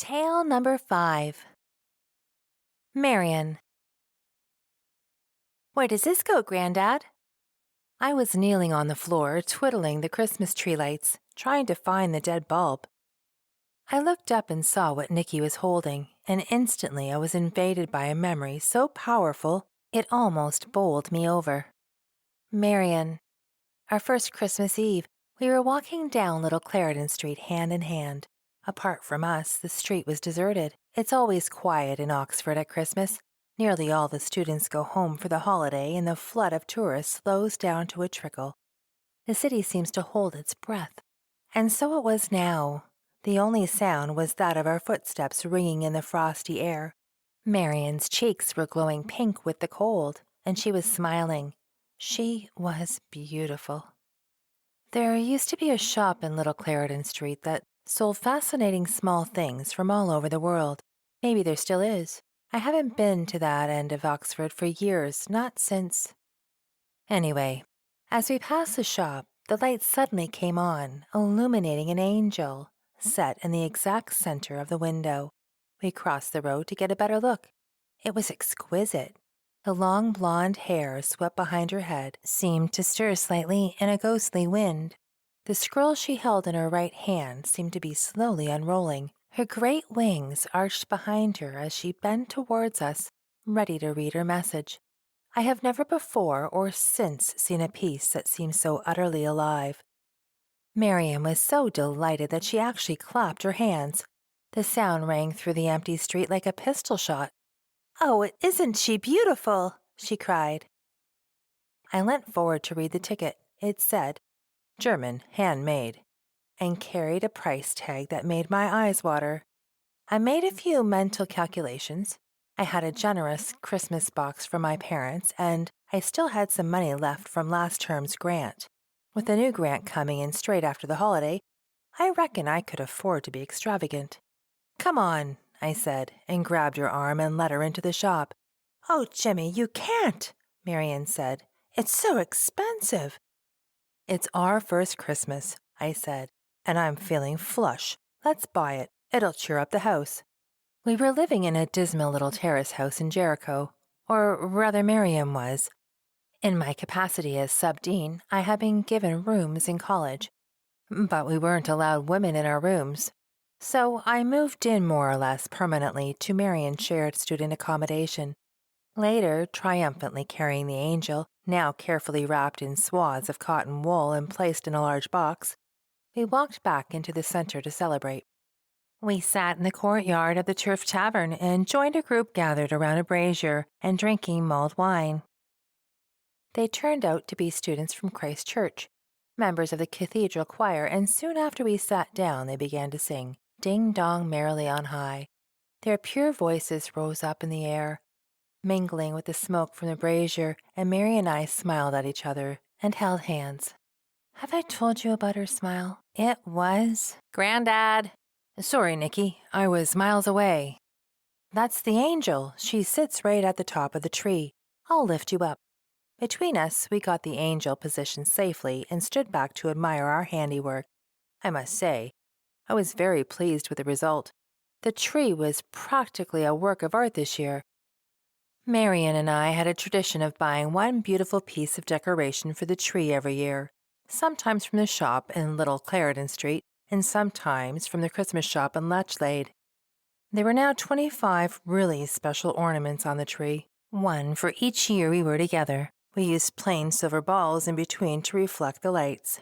Tale number 5. Marion. Where does this go, Grandad? I was kneeling on the floor, twiddling the Christmas tree lights, trying to find the dead bulb. I looked up and saw what Nicky was holding, and instantly I was invaded by a memory so powerful it almost bowled me over. Marion. Our first Christmas Eve, we were walking down Little Clarendon Street hand in hand. Apart from us, the street was deserted. It's always quiet in Oxford at Christmas. Nearly all the students go home for the holiday and the flood of tourists slows down to a trickle. The city seems to hold its breath. And so it was now. The only sound was that of our footsteps ringing in the frosty air. Marion's cheeks were glowing pink with the cold, and she was smiling. She was beautiful. There used to be a shop in Little Clarendon Street that sold fascinating small things from all over the world. Maybe there still is. I haven't been to that end of Oxford for years, not since. Anyway, as we passed the shop, the light suddenly came on, illuminating an angel, set in the exact center of the window. We crossed the road to get a better look. It was exquisite. The long blonde hair swept behind her head seemed to stir slightly in a ghostly wind. The scroll she held in her right hand seemed to be slowly unrolling. Her great wings arched behind her as she bent towards us, ready to read her message. I have never before or since seen a piece that seemed so utterly alive. Marion was so delighted that she actually clapped her hands. The sound rang through the empty street like a pistol shot. "Oh, isn't she beautiful?" she cried. I leant forward to read the ticket. It said, "German, handmade," and carried a price tag that made my eyes water. I made a few mental calculations. I had a generous Christmas box from my parents, and I still had some money left from last term's grant. With the new grant coming in straight after the holiday, I reckon I could afford to be extravagant. "Come on," I said, and grabbed her arm and led her into the shop. "Oh, Jimmy, you can't," Marion said. "It's so expensive." "It's our first Christmas," I said, "and I'm feeling flush. Let's buy it. It'll cheer up the house." We were living in a dismal little terrace house in Jericho, or rather Marion was. In my capacity as sub-dean, I had been given rooms in college, but we weren't allowed women in our rooms. So I moved in more or less permanently to Marion's shared student accommodation. Later, triumphantly carrying the angel, now carefully wrapped in swaths of cotton wool and placed in a large box, we walked back into the center to celebrate. We sat in the courtyard of the Turf Tavern and joined a group gathered around a brazier and drinking mulled wine. They turned out to be students from Christ Church, members of the cathedral choir, and soon after we sat down they began to sing, "Ding Dong Merrily on High." Their pure voices rose up in the air, mingling with the smoke from the brazier, and Mary and I smiled at each other and held hands. Have I told you about her smile? It was... "Grandad!" "Sorry, Nicky, I was miles away." "That's the angel. She sits right at the top of the tree. I'll lift you up." Between us, we got the angel positioned safely and stood back to admire our handiwork. I must say, I was very pleased with the result. The tree was practically a work of art this year. Marion and I had a tradition of buying one beautiful piece of decoration for the tree every year, sometimes from the shop in Little Clarendon Street, and sometimes from the Christmas shop in Lechlade. There were now 25 really special ornaments on the tree, one for each year we were together. We used plain silver balls in between to reflect the lights.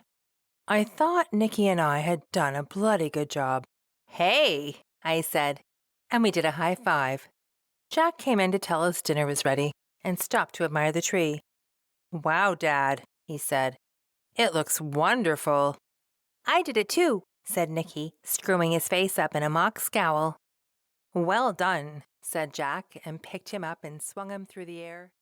I thought Nicky and I had done a bloody good job. "Hey," I said, and we did a high five. Jack came in to tell us dinner was ready and stopped to admire the tree. "Wow, Dad," he said. "It looks wonderful." "I did it too," said Nicky, screwing his face up in a mock scowl. "Well done," said Jack, and picked him up and swung him through the air.